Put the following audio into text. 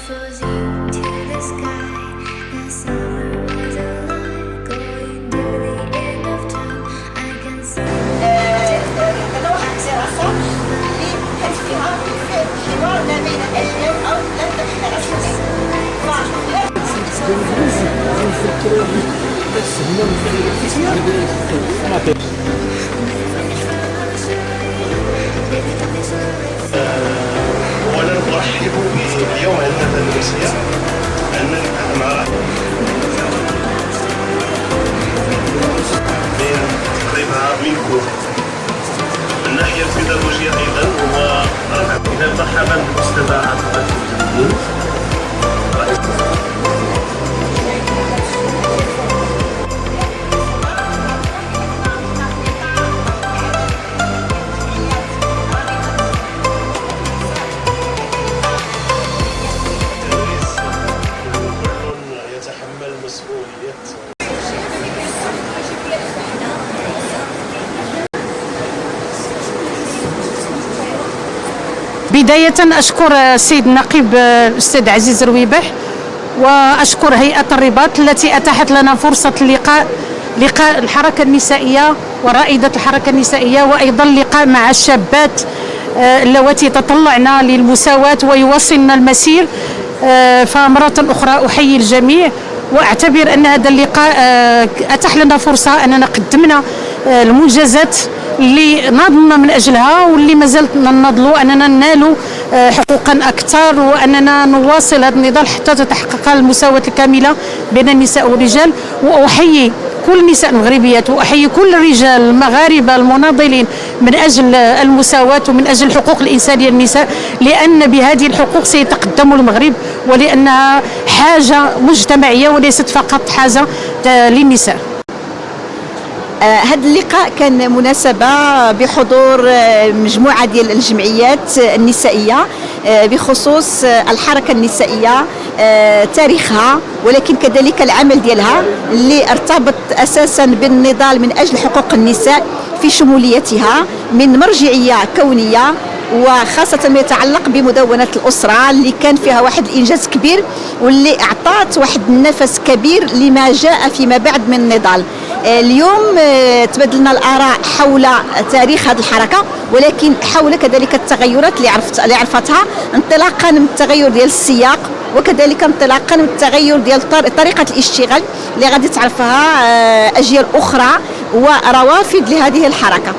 frozen to the sky. The summer was alive, going to the end of time. I can see تنوع الدراسة اللي كانت فيها حوار ما بين الأجيال أو ثلاثة جنراسيون. أولا أرحب باليوم عندنا التدريسية لأن مع تقريبا منكم من الناحية البيداغوجية أيضا إذا مرحبا بالأستاذة عاطفة المجاهدين رئيس يتحمل مسؤولية. بداية أشكر السيد النقيب الأستاذ عزيز رويبح، وأشكر هيئة الرباط التي أتاحت لنا فرصة لقاء الحركة النسائية ورائدة الحركة النسائية، وأيضا لقاء مع الشابات اللواتي تطلعنا للمساواة ويواصلن المسير. فمرة أخرى أحيي الجميع، وأعتبر أن هذا اللقاء أتاح لنا فرصة أننا قدمنا المنجزات اللي ناضلنا من أجلها، واللي مازالت نناضلوا أننا ننالوا حقوقا أكثر، وأننا نواصل هذا النضال حتى تتحقق المساواة الكاملة بين النساء والرجال. وأحيي كل النساء المغربيات وأحيي كل الرجال المغاربة المناضلين من أجل المساواة ومن أجل الحقوق الإنسانية للنساء، لأن بهذه الحقوق سيتقدم المغرب، ولأنها حاجة مجتمعية وليست فقط حاجة للنساء. هذا اللقاء كان مناسبة بحضور مجموعة ديال الجمعيات النسائية بخصوص الحركة النسائية، تاريخها ولكن كذلك العمل ديالها اللي ارتبط أساسا بالنضال من أجل حقوق النساء في شموليتها من مرجعية كونية، وخاصة ما يتعلق بمدونة الأسرة اللي كان فيها واحد الإنجاز كبير واللي أعطت واحد النفس كبير لما جاء فيما بعد من النضال. اليوم تبادلنا الآراء حول تاريخ هذه الحركة، ولكن حول كذلك التغيرات اللي عرفتها، انطلاقا من التغير ديال السياق، وكذلك انطلاقا من التغير ديال طريقة الاشتغال اللي غادي تعرفها أجيال أخرى وروافد لهذه الحركة.